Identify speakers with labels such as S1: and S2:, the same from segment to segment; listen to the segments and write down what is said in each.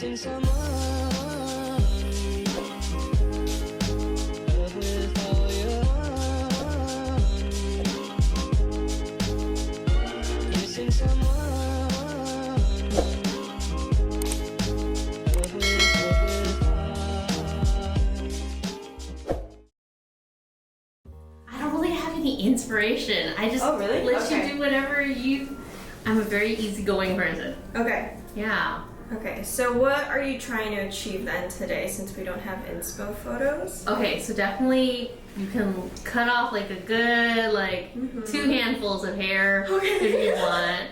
S1: Missing someone. Love is all you want. Missing someone. Love is
S2: I don't really have any inspiration. I just let you do whatever you. I'm a very easygoing person.
S3: Okay.
S2: Yeah.
S3: Okay, so what are you trying to achieve then today since we don't have inspo photos?
S2: Okay, so definitely you can cut off like a good 2 handfuls of hair if you want.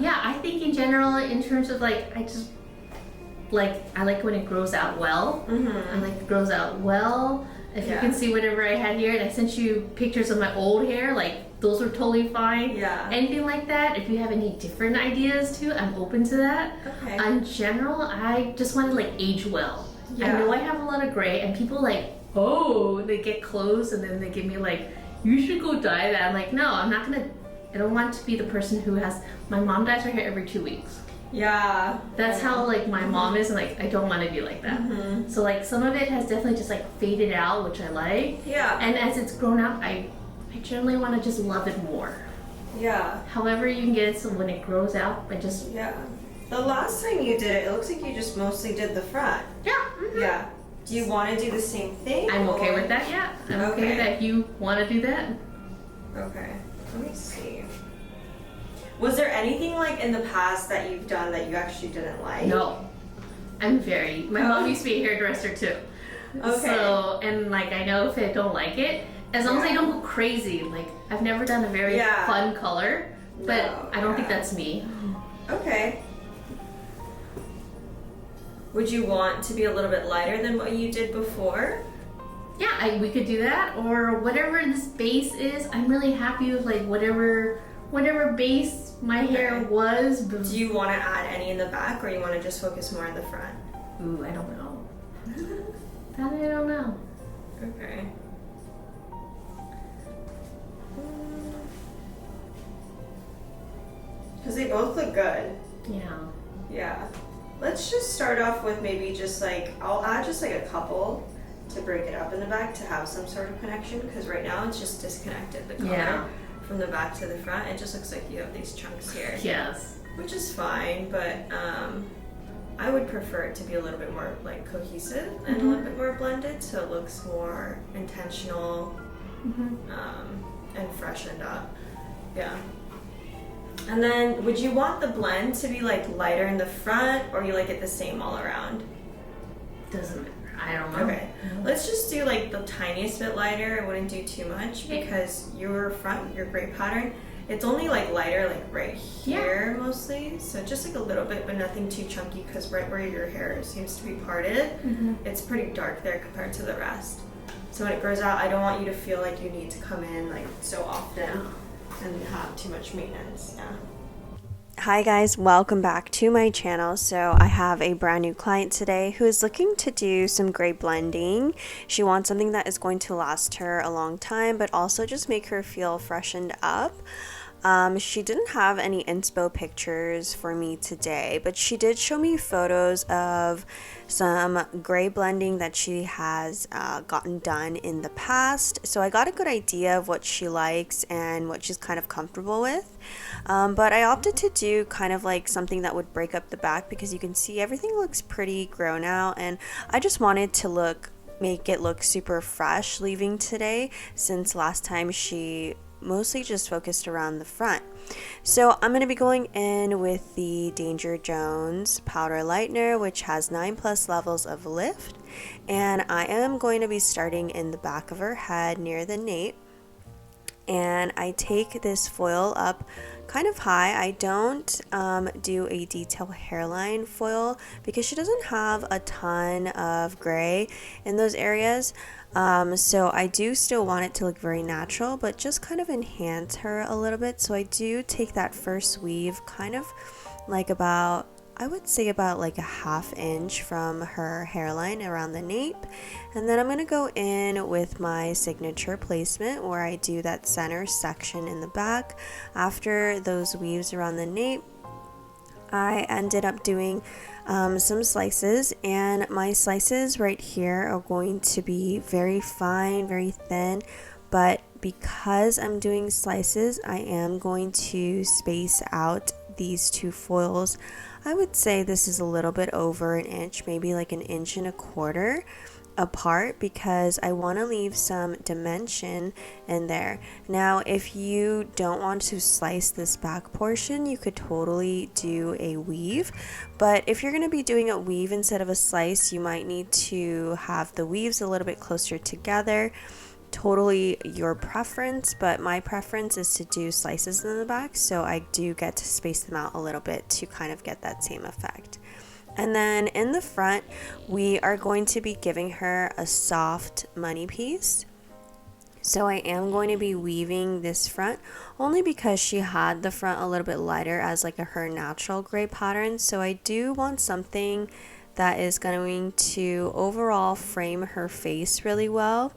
S2: Yeah, I think in general, in terms of I like when it grows out well. I like it grows out well. If you can see whatever I had here, and I sent you pictures of my old hair, those were totally fine.
S3: Yeah.
S2: Anything like that, if you have any different ideas too, I'm open to that.
S3: Okay.
S2: In general, I just want to age well.
S3: Yeah.
S2: I know I have a lot of gray, and people they get close and then they give me you should go dye that. I'm like, no, I'm not gonna. I don't want to be the person who has. My mom dyes her hair every 2 weeks.
S3: Yeah.
S2: That's how my mom is, and I don't want to be like that. So some of it has definitely just faded out, which I like.
S3: Yeah.
S2: And as it's grown up, I generally want to just love it more.
S3: Yeah.
S2: However you can get it, so when it grows out, I just
S3: The last time you did it looks like you just mostly did the front. Yeah. Do you want to do the same thing?
S2: I'm okay with that. Yeah. I'm okay with that. If you want to do that.
S3: Okay. Let me see. Was there anything in the past that you've done that you actually didn't like?
S2: No. My mom used to be a hairdresser too.
S3: Okay.
S2: So, and I know if I don't like it, as long as I don't go crazy, I've never done a very fun color, but I don't think that's me.
S3: Okay. Would you want to be a little bit lighter than what you did before?
S2: Yeah, we could do that, or whatever this base is. I'm really happy with whatever base my hair was.
S3: Do you want to add any in the back, or you want to just focus more on the front?
S2: Ooh, I don't know. That I don't know.
S3: Okay. Because they both look good.
S2: Yeah.
S3: Yeah. Let's just start off with maybe just I'll add just a couple to break it up in the back to have some sort of connection, because right now it's just disconnected, the color from the back to the front. It just looks like you have these chunks here.
S2: Yes.
S3: Which is fine, but I would prefer it to be a little bit more cohesive and a little bit more blended, so it looks more intentional and freshened up. Yeah. And then, would you want the blend to be lighter in the front, or you like it the same all around?
S2: Doesn't matter. I don't know.
S3: Okay. Let's just do the tiniest bit lighter. I wouldn't do too much because your front, your gray pattern, it's only lighter right here mostly. So just a little bit, but nothing too chunky, because right where your hair seems to be parted, it's pretty dark there compared to the rest. So when it grows out, I don't want you to feel like you need to come in so often and have too much maintenance. Yeah. Hi guys, welcome back to my channel. So I have a brand new client today who is looking to do some gray blending. She wants something that is going to last her a long time, but also just make her feel freshened up. She didn't have any inspo pictures for me today, but she did show me photos of some gray blending that she has gotten done in the past. So I got a good idea of what she likes and what she's kind of comfortable with. But I opted to do kind of something that would break up the back, because you can see everything looks pretty grown out, and I just wanted to make it look super fresh leaving today, since last time she mostly just focused around the front. So I'm going to be going in with the Danger Jones powder lightener, which has 9+ levels of lift, and I am going to be starting in the back of her head near the nape. And I take this foil up kind of high. I don't do a detail hairline foil because she doesn't have a ton of gray in those areas. So I do still want it to look very natural, but just kind of enhance her a little bit. So I do take that first weave kind of about, I would say about a ½ inch from her hairline around the nape. And then I'm going to go in with my signature placement where I do that center section in the back. After those weaves around the nape,
S4: I ended up doing some slices, and my slices right here are going to be very fine, very thin, but because I'm doing slices, I am going to space out these two foils. I would say this is a little bit over an inch, maybe like an inch and a quarter apart, because I want to leave some dimension in there. Now, if you don't want to slice this back portion, you could totally do a weave, but if you're going to be doing a weave instead of a slice, you might need to have the weaves a little bit closer together. Totally your preference, but my preference is to do slices in the back, so I do get to space them out a little bit to kind of get that same effect. And then in the front, we are going to be giving her a soft money piece. So I am going to be weaving this front only because she had the front a little bit lighter as like her natural gray pattern. So I do want something that is going to overall frame her face really well.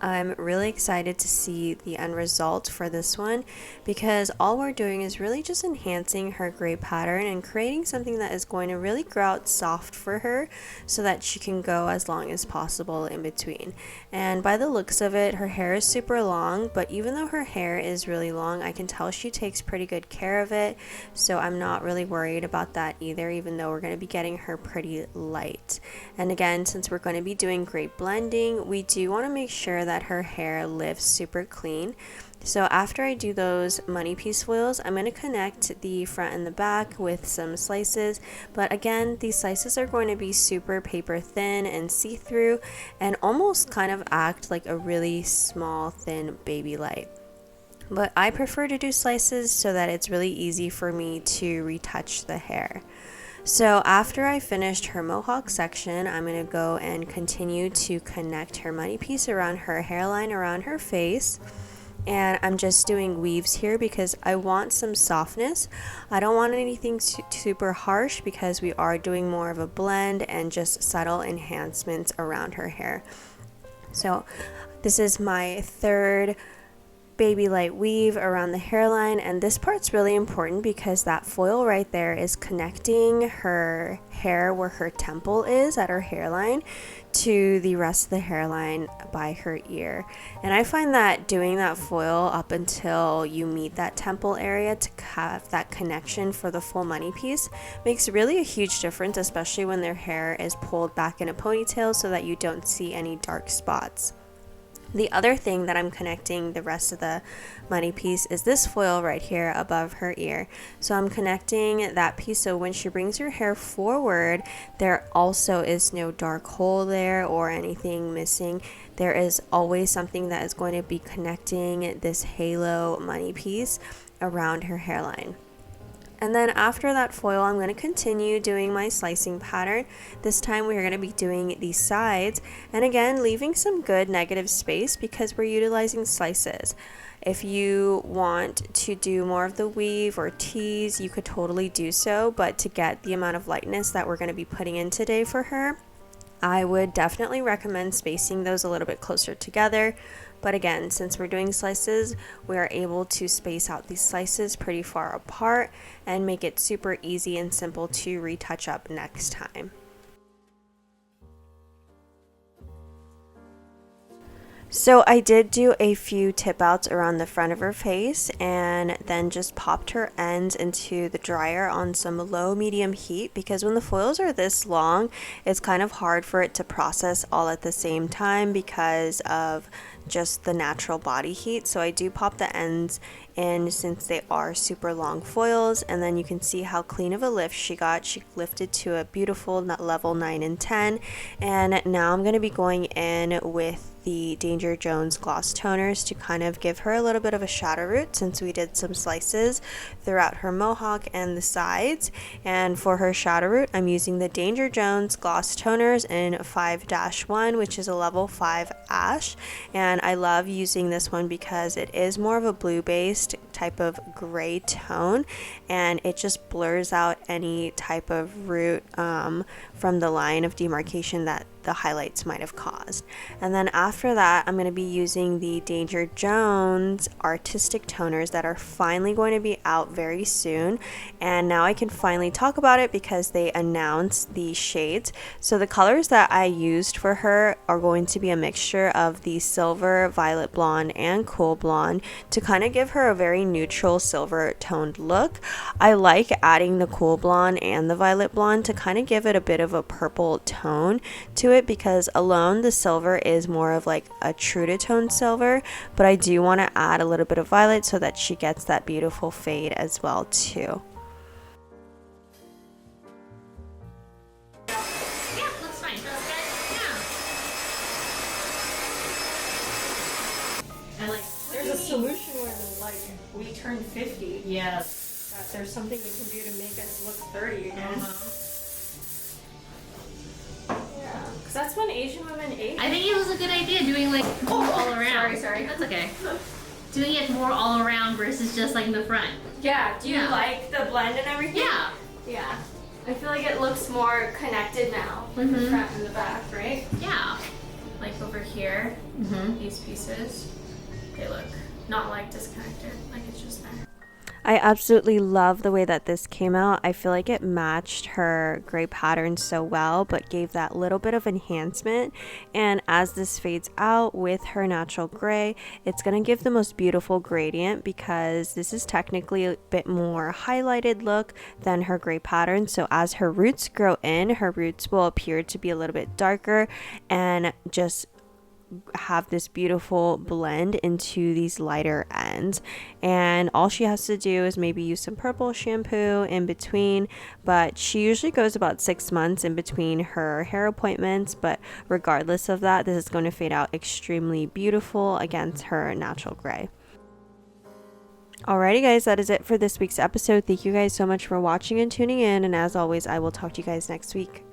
S4: I'm really excited to see the end result for this one, because all we're doing is really just enhancing her gray pattern and creating something that is going to really grow out soft for her so that she can go as long as possible in between. And by the looks of it, her hair is super long, but even though her hair is really long, I can tell she takes pretty good care of it, so I'm not really worried about that either, even though we're going to be getting her pretty light. And again, since we're going to be doing great blending, we do want to make sure that her hair lifts super clean. So after I do those money piece foils, I'm going to connect the front and the back with some slices, but again, these slices are going to be super paper thin and see-through and almost kind of act like a really small thin baby light. But I prefer to do slices so that it's really easy for me to retouch the hair. So after I finished her mohawk section, I'm going to go and continue to connect her money piece around her hairline, around her face. And I'm just doing weaves here because I want some softness. I don't want anything super harsh because we are doing more of a blend and just subtle enhancements around her hair. So this is my third baby light weave around the hairline, and this part's really important because that foil right there is connecting her hair where her temple is at her hairline to the rest of the hairline by her ear. And I find that doing that foil up until you meet that temple area to have that connection for the full money piece makes really a huge difference, especially when their hair is pulled back in a ponytail so that you don't see any dark spots. The other thing that I'm connecting the rest of the money piece is this foil right here above her ear. So I'm connecting that piece so when she brings her hair forward, there also is no dark hole there or anything missing. There is always something that is going to be connecting this halo money piece around her hairline. And then after that foil, I'm going to continue doing my slicing pattern. This time we're going to be doing the sides, and again leaving some good negative space because we're utilizing slices. If you want to do more of the weave or tease, you could totally do so, but to get the amount of lightness that we're going to be putting in today for her, I would definitely recommend spacing those a little bit closer together. But again, since we're doing slices, we are able to space out these slices pretty far apart and make it super easy and simple to retouch up next time. So I did do a few tip outs around the front of her face and then just popped her ends into the dryer on some low medium heat, because when the foils are this long, it's kind of hard for it to process all at the same time because of just the natural body heat. So I do pop the ends in since they are super long foils, and then you can see how clean of a lift she got. She lifted to a beautiful level 9 and 10, and now I'm going to be going in with the Danger Jones gloss toners to kind of give her a little bit of a shadow root, since we did some slices throughout her mohawk and the sides. And for her shadow root, I'm using the Danger Jones gloss toners in 5-1, which is a level 5 ash, and I love using this one because it is more of a blue based type of gray tone, and it just blurs out any type of root from the line of demarcation that the highlights might have caused. And then after that, I'm going to be using the Danger Jones artistic toners that are finally going to be out very soon. And now I can finally talk about it because they announced the shades. So the colors that I used for her are going to be a mixture of the silver, violet blonde, and cool blonde to kind of give her a very neutral silver toned look. I like adding the cool blonde and the violet blonde to kind of give it a bit of a purple tone to it, because alone the silver is more of like a true to tone silver, but I do want to add a little bit of violet so that she gets that beautiful fade as well too.
S2: Yeah, looks fine. Feels good. Yeah. I like.
S3: There's a solution where like we turn 50.
S2: Yes.
S3: That there's something we can do to make us look 30 again. Yeah, because that's when Asian women age.
S2: I think it was a good idea doing like more all around.
S3: Sorry.
S2: That's okay. Doing it more all around versus just like in the front.
S3: Yeah, do you
S2: Yeah.
S3: like the blend and everything?
S2: Yeah.
S3: Yeah. I feel like it looks more connected now, the front and the back, right?
S2: Yeah.
S3: Like over here,
S2: Mm-hmm.
S3: these pieces, they look not like disconnected, like it's just there.
S4: I absolutely love the way that this came out. I feel like it matched her gray pattern so well, but gave that little bit of enhancement. And as this fades out with her natural gray, it's going to give the most beautiful gradient, because this is technically a bit more highlighted look than her gray pattern. So as her roots grow in, her roots will appear to be a little bit darker and just have this beautiful blend into these lighter ends. And all she has to do is maybe use some purple shampoo in between, but she usually goes about 6 months in between her hair appointments. But regardless of that, this is going to fade out extremely beautiful against her natural gray. Alrighty guys, that is it for this week's episode. Thank you guys so much for watching and tuning in, and as always, I will talk to you guys next week.